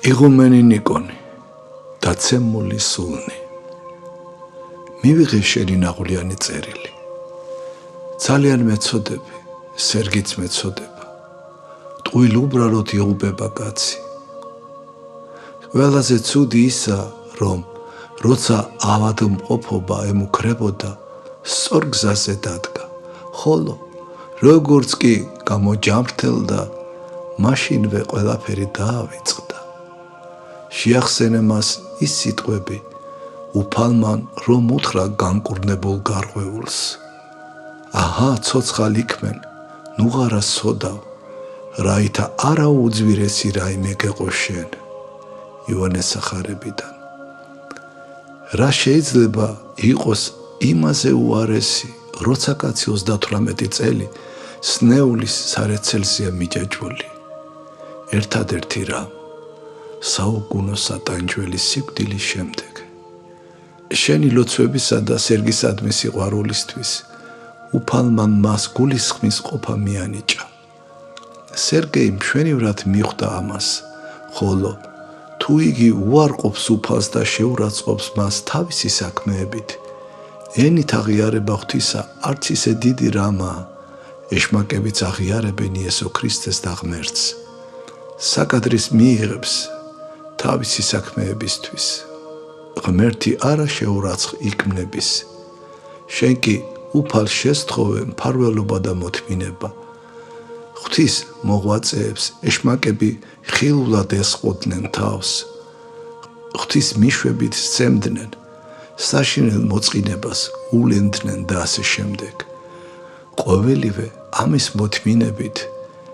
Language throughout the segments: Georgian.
იღუმენი ნიკონი, დაცემული სულნი. მივიღე შენი ნაღვლიანი წერილი. ძალიან მეწოდები, სერგიც მეწოდება. ტყუილ უბრალოდ იღუპება კაცი. ყველაზე ცუდი ისა, რომ როცა ავადმყოფობა ემუქრებოდა, სწორ გზაზე დადგა, ხოლო როგორც კი გამოჯამრთელდა, მაშინვე ყველაფერი დაავიწყდა. შეახსენე მას ის სიტყვები, უფალმან რომ უთხრა განკურნებულ გარღვეულს. აჰა, ცოცხალ იქმენ, ნუღარა სოდავ, რაითა არა უძვირესი რაიმე გეყო შენ. იოანეს სახარებიდან. რა შეიძლება იყოს იმაზე უარესი, როცა კაცი 38 წელი სნეულის სარეცელზეა მიჯაჭვული. ერთადერთი რამ, საუკუნო სატანჯველი სიკვდილის შემდეგ. შენი ლოცვებისა და სერგისადმი სიყვარულისთვის უფალმან მას გულისხმის ყოფა მიანიჭა. სერგეი მშვენივრად მიხვდა ამას, ხოლო თუ იგი უარყოფს უფალს და შეურაცხყოფს მას თავისი საქმეებით, ენით აღიარება ღვთისა არც ისე დიდი რამაა, ეშმაკებიც აღიარებენ იესო ქრისტეს და ღმერთს. საკადრის მიიღებს თავისი საქმეებისთვის. ღმერთი არა შეურაცხ იქმნების. შენ კი უფალს შესთხოვე მფარველობა და მოთმინება. ღვთის მოღვაწეებს ეშმაკები ხილულად ესყოდნენ თავს. ღვთის მიშვებით სცემდნენ, საშინელ მოწყინებას ულენდნენ და ასე შემდეგ. ყოველივე ამის მოთმინებით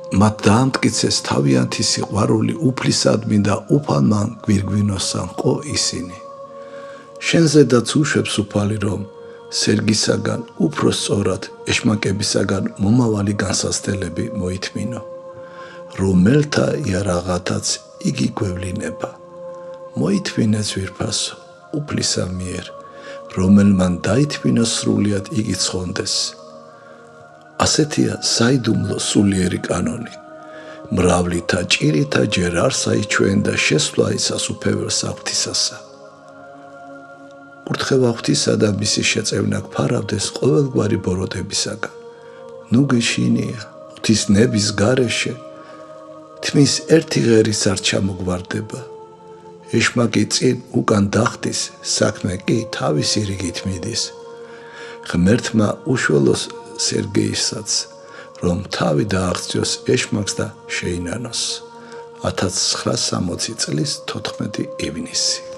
მათ დაამტკიცეს თავიანთი სიყვარული უფლისადმი და უფალმან გვირგვინოსან ყო ისინი. შენზედაც უშვებს უფალი, რომ სერგისაგან უფრო სწორად ეშმაკებისაგან მომავალი განსასწრებელი მოითმინო, რომელთა იარაღათაც იგი გვევლინება. მოითმინე ძვირფასო, უფლისა მიერ, რომელმან დაითმინა სრულიად იგი ცხონდეს. ასეთია საიდუმლო სულიერი კანონი. მრავლითა ჭირითა ჯერ არ საიჩვენ და შესვლა ისასუფეველს ღვთისასა. ურთხევა ღვთისა და მისი შეწევნა გფარავდეს ყოველგვარი ბოროტებისაგან. ნუ გეშინია, ღვთის ნების გარეშე, თმის ერთი ღერიც არ ჩამოგვარდება. ეშმაკი წინ უკან დახტის, საქმე კი თავისი რიგით მიდის. ღმერთმა უშველოს სერგეისაც, რომ თავი დააღწიოს ეშმაკს და შეინანოს. 1960 წლის 14 ივნისი.